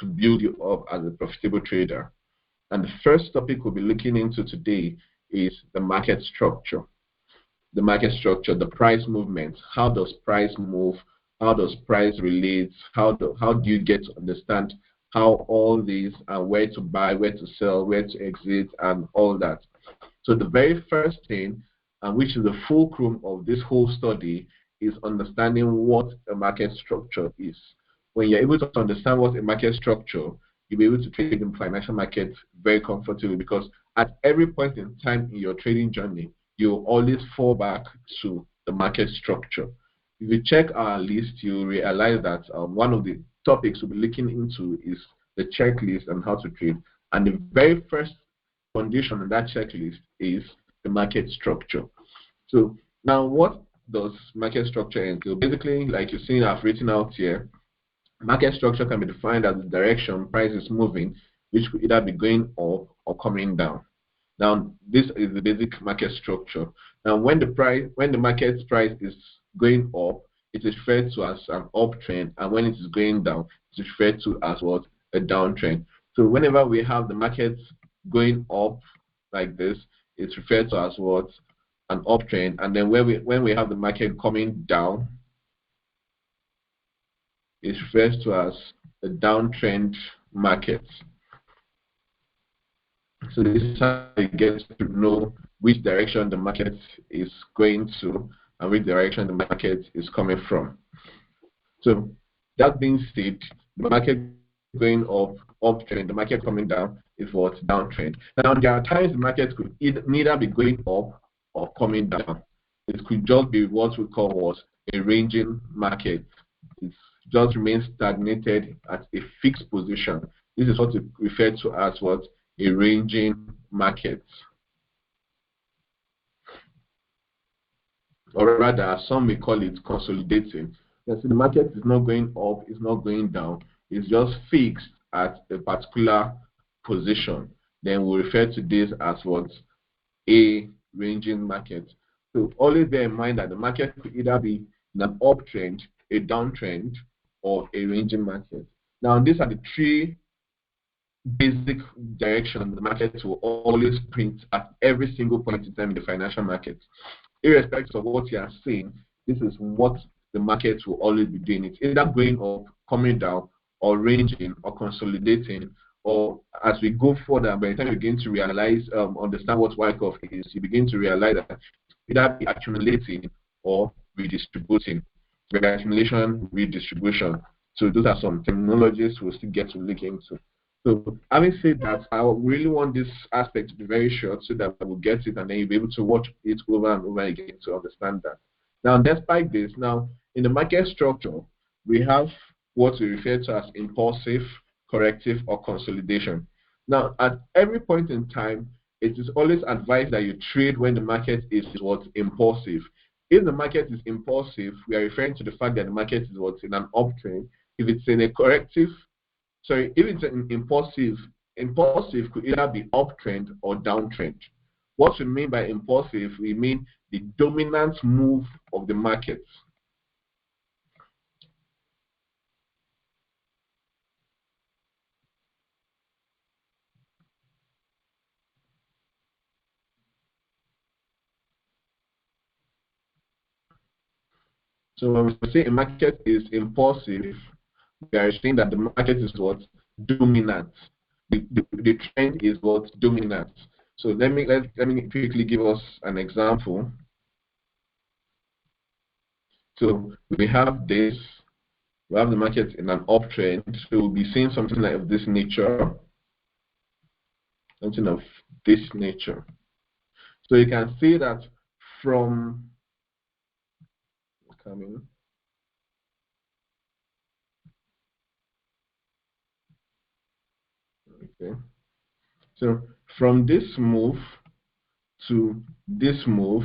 to build you up as a profitable trader. And the first topic we'll be looking into today is the market structure. The market structure, the price movement. How does price move? How does price relate? How do you get to understand how all these and where to buy, where to sell, where to exit, and all that. So the very first thing, and which is the fulcrum of this whole study, is understanding what a market structure is. When you're able to understand what a market structure, you'll be able to trade in financial markets very comfortably, because at every point in time in your trading journey, you'll always fall back to the market structure. If you check our list, you'll realize that one of the topics we'll be looking into is the checklist and how to trade. And the very first condition on that checklist is the market structure. So now, what does market structure entail? Basically, like you've seen, I've written out here, market structure can be defined as the direction price is moving, which could either be going up or coming down. Now, this is the basic market structure. Now, when the market price is going up, it is referred to as an uptrend, and when it is going down, it is referred to as what? A downtrend. So whenever we have the market going up like this, it's referred to as what? An uptrend. And then when we have the market coming down, it refers to as a downtrend market. So this is how you get to know which direction the market is going to and which direction the market is coming from. So that being said, the market going up, uptrend, the market coming down is what? Downtrend. Now, there are times the market could neither be going up or coming down. It could just be what we call what? A ranging market. It just remains stagnated at a fixed position. This is what we refer to as what? A ranging market. Or rather, some may call it consolidating. You see, the market is not going up, it's not going down, it's just fixed at a particular position. Then we refer to this as what? A ranging market. So always bear in mind that the market could either be in an uptrend, a downtrend, or a ranging market. Now, these are the three basic directions the market will always print at every single point in time in the financial market. Irrespective of what you are saying, this is what the market will always be doing. It's either going up, coming down, or ranging, or consolidating, or as we go further, by the time you begin to realize, understand what Wyckoff is, you begin to realize that it's either be accumulating or redistributing. Accumulation, redistribution. So those are some terminologies we'll still get to look into. So having said that, I really want this aspect to be very short so that we'll get it and then you'll be able to watch it over and over again to understand that. Now, despite this, now in the market structure, we have what we refer to as impulsive, corrective, or consolidation. Now, at every point in time, it is always advised that you trade when the market is what? Impulsive. If the market is impulsive, we are referring to the fact that the market is what? In an uptrend. If it's in a corrective, if it's an impulsive could either be uptrend or downtrend. What we mean by impulsive, we mean the dominant move of the market. So when we say a market is impulsive, we are saying that the market is what? Dominant. The trend is what? Dominant. So let me quickly give us an example. So we have this. We have the market in an uptrend. So we'll be seeing something like of this nature. Something of this nature. So you can see that from coming. Okay. So from this move to this move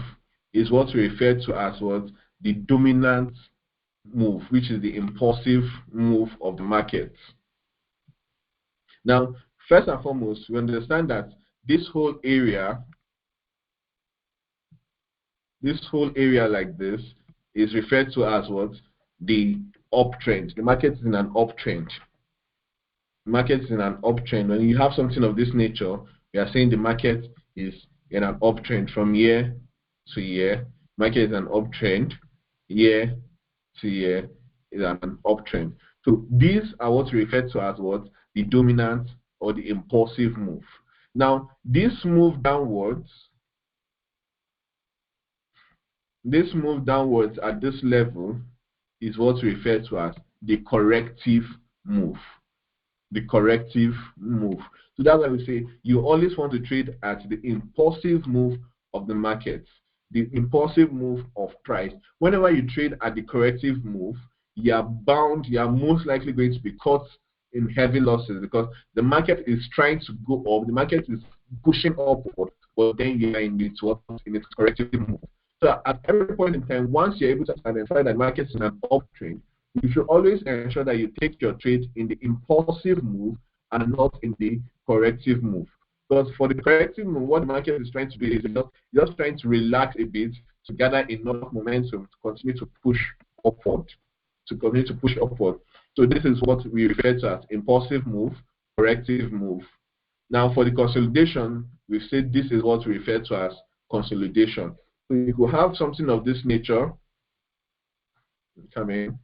is what we refer to as what? The dominant move, which is the impulsive move of the market. Now, first and foremost, we understand that this whole area like this is referred to as what? The uptrend. The market is in an uptrend. market is in an uptrend. When you have something of this nature, we are saying the market is in an uptrend from year to year. Market is an uptrend. Year to year is an uptrend. So these are what we refer to as what? The dominant or the impulsive move. Now, this move downwards at this level is what we refer to as the corrective move. The corrective move. So that's why we say you always want to trade at the impulsive move of the market, the impulsive move of price. Whenever you trade at the corrective move, you are most likely going to be caught in heavy losses because the market is trying to go up, the market is pushing upward, but then you are in its corrective move. So at every point in time, once you're able to identify that market is in an uptrend, you should always ensure that you take your trade in the impulsive move and not in the corrective move. Because for the corrective move, what the market is trying to do is just trying to relax a bit to gather enough momentum to continue to push upward. So this is what we refer to as impulsive move, corrective move. Now for the consolidation, we've said this is what we refer to as consolidation. So you could have something of this nature come in.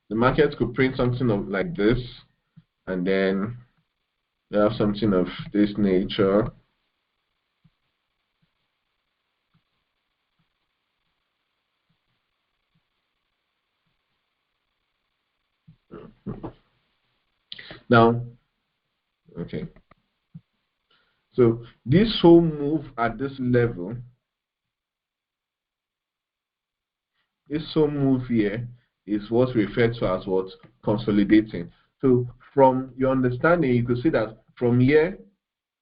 The market could print something of like this, and then you have something of this nature. Now, okay. So this whole move at this level, this whole move here is what we refer to as what? Consolidating. So from your understanding, you could see that from here,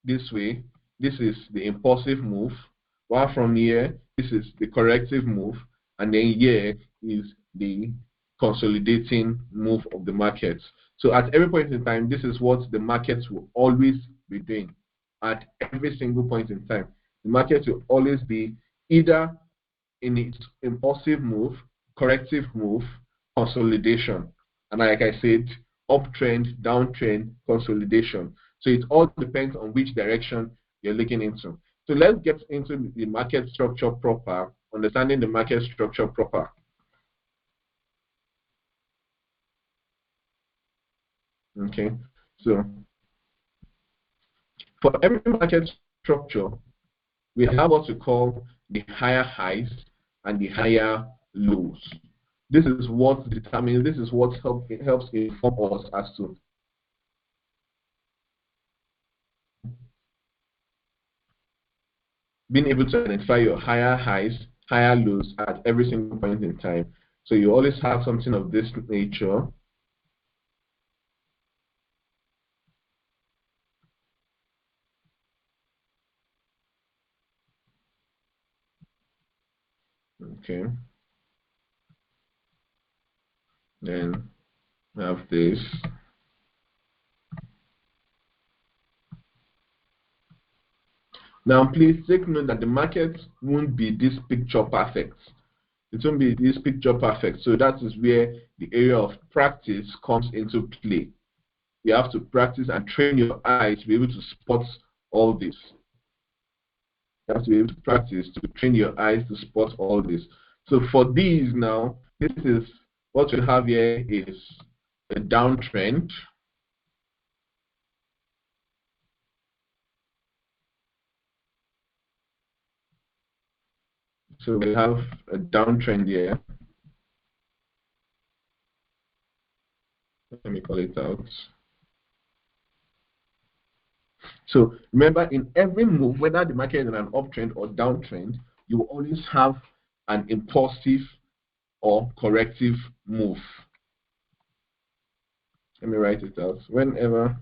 this way, this is the impulsive move, while from here, this is the corrective move, and then here is the consolidating move of the market. So at every point in time, this is what the markets will always be doing. At every single point in time, the market will always be either in its impulsive move, corrective move, consolidation. And like I said, uptrend, downtrend, consolidation. So it all depends on which direction you're looking into. So let's get into the market structure proper, understanding the market structure proper. Okay, so for every market structure, we have what we call the higher highs and the higher lows. This is what determines, this is what helps inform us as to being able to identify your higher highs, higher lows at every single point in time. So you always have something of this nature. Okay. Then we have this. Now, please take note that the market won't be this picture perfect. It won't be this picture perfect. So that is where the area of practice comes into play. You have to practice and train your eyes to be able to spot all this. You have to be able to practice to train your eyes to spot all this. So for these now, this is what we have here is a downtrend. So we have a downtrend here. Let me call it out. So remember, in every move, whether the market is in an uptrend or downtrend, you will always have an impulsive or corrective move. Let me write it out. Whenever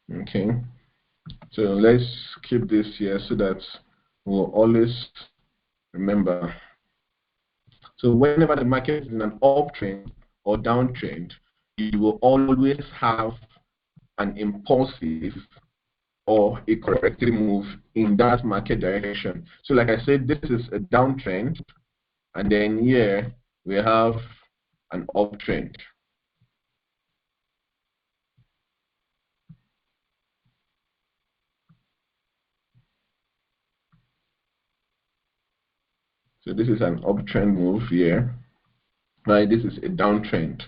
Okay, so let's keep this here so that we'll always remember. So whenever the market is in an uptrend or downtrend, you will always have an impulsive or a corrective move in that market direction. So like I said, this is a downtrend, and then here we have an uptrend. So this is an uptrend move here, right? This is a downtrend.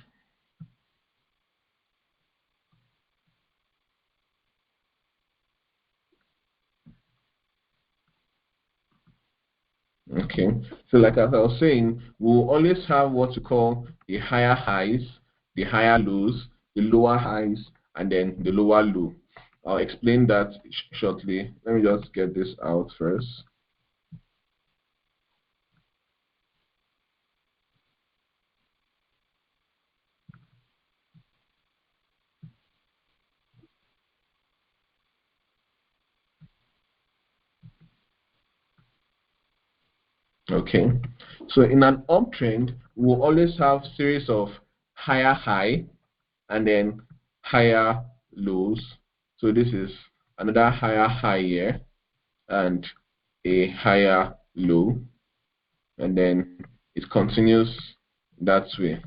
Okay, so like as I was saying, we'll always have what we call the higher highs, the higher lows, the lower highs, and then the lower low. I'll explain that shortly. Let me just get this out first. Okay, so in an uptrend, we'll always have series of higher high and then higher lows. So this is another higher high here and a higher low, and then it continues that way.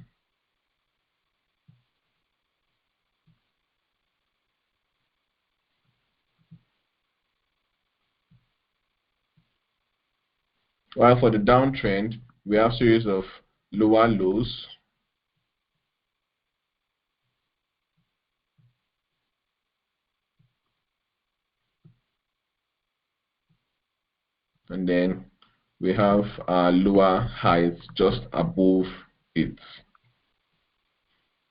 While for the downtrend, we have series of lower lows, and then we have lower highs just above it.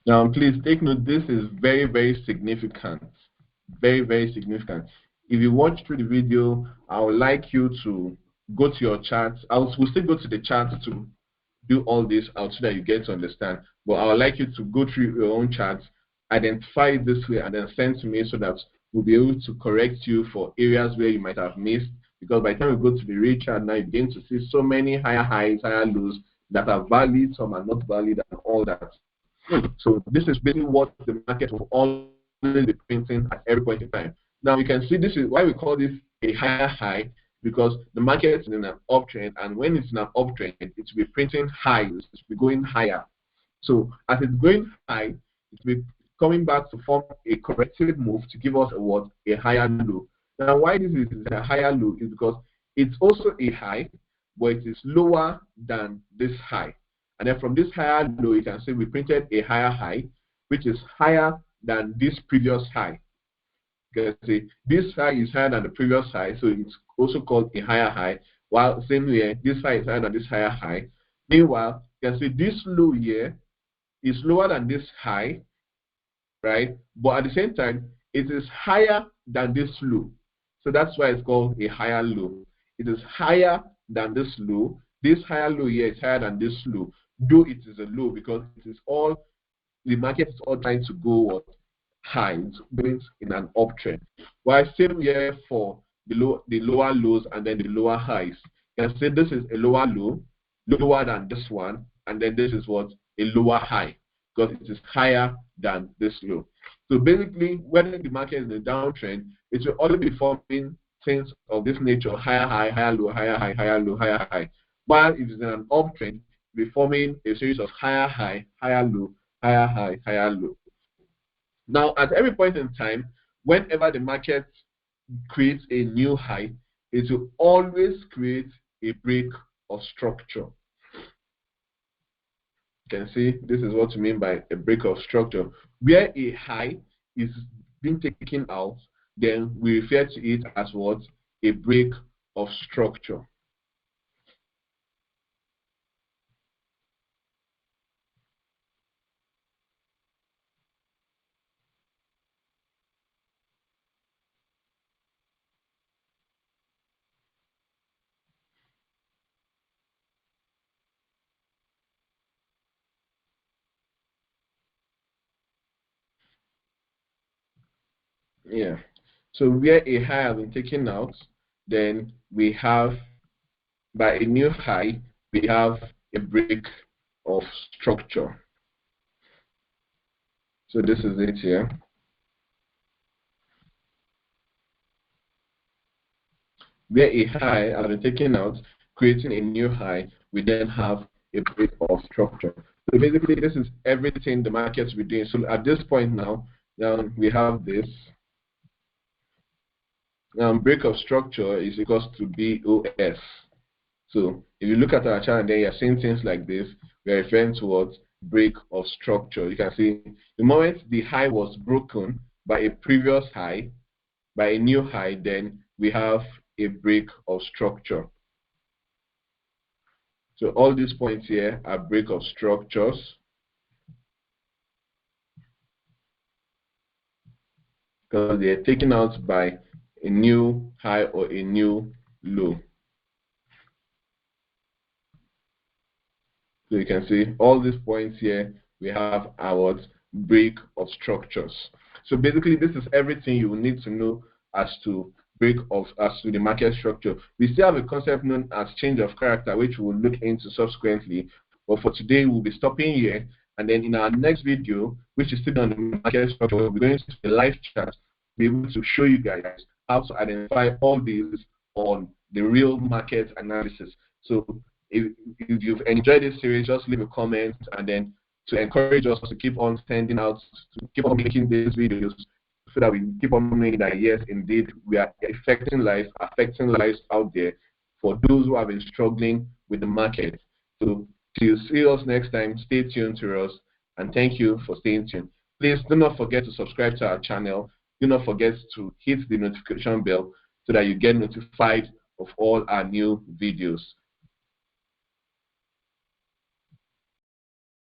Now, please take note, this is very, very significant. Very, very significant. If you watch through the video, I would like you to go to your charts. We'll still go to the charts to do all this out so that you get to understand. But I would like you to go through your own charts, identify it this way, and then send to me so that we'll be able to correct you for areas where you might have missed. Because by the time we go to the real chart, now you begin to see so many higher highs, higher lows that are valid, some are not valid, and all that. So this is basically what the market will always be printing at every point in time. Now you can see this is why we call this a higher high, because the market is in an uptrend, and when it's in an uptrend, it will be printing highs, it will be going higher. So as it's going high, it will be coming back to form a corrective move to give us a what? A higher low. Now why this is a higher low is because it's also a high, but it is lower than this high. And then from this higher low, you can see we printed a higher high, which is higher than this previous high. You can see this high is higher than the previous high, so it's also called a higher high. While same here, this high is higher than this higher high. Meanwhile, you can see this low here is lower than this high, right? But at the same time, it is higher than this low. So that's why it's called a higher low. It is higher than this low. This higher low here is higher than this low, though it is a low because it is all the market is all trying to go what high, it's going in an uptrend. While same here for the lower lows and then the lower highs. You can say this is a lower low, lower than this one, and then this is what a lower high because it is higher than this low. So basically, when the market is in a downtrend, it will only be forming things of this nature: higher high, higher low, higher high, higher low, higher high. While if it's in an uptrend, it will be forming a series of higher high, higher low, higher high, higher low. Now, at every point in time, whenever the market creates a new high, it will always create a break of structure. You can see this is what we mean by a break of structure. Where a high is being taken out, then we refer to it as what? A break of structure. Yeah. So where a high has been taken out, then we have, by a new high, we have a break of structure. So this is it here. Where a high has been taken out, creating a new high, we then have a break of structure. So basically, this is everything the markets will be doing. So at this point now we have this. Break of structure is equals to BOS. So if you look at our chart and then you're seeing things like this, we are referring towards break of structure. You can see the moment the high was broken by a previous high, by a new high, then we have a break of structure. So all these points here are break of structures, because they are taken out by a new high or a new low. So you can see all these points here, we have our break of structures. So basically, this is everything you will need to know as to the market structure. We still have a concept known as change of character, which we will look into subsequently. But for today, we'll be stopping here. And then in our next video, which is still on the market structure, we're going to see the live chart, be able to show you guys how to identify all these on the real market analysis. So if you've enjoyed this series, just leave a comment, and then to encourage us to keep on sending out, to keep on making these videos, so that we keep on knowing that yes, indeed, we are affecting lives out there for those who have been struggling with the market. So till see us next time, stay tuned to us, and thank you for staying tuned. Please do not forget to subscribe to our channel. Do not forget to hit the notification bell so that you get notified of all our new videos.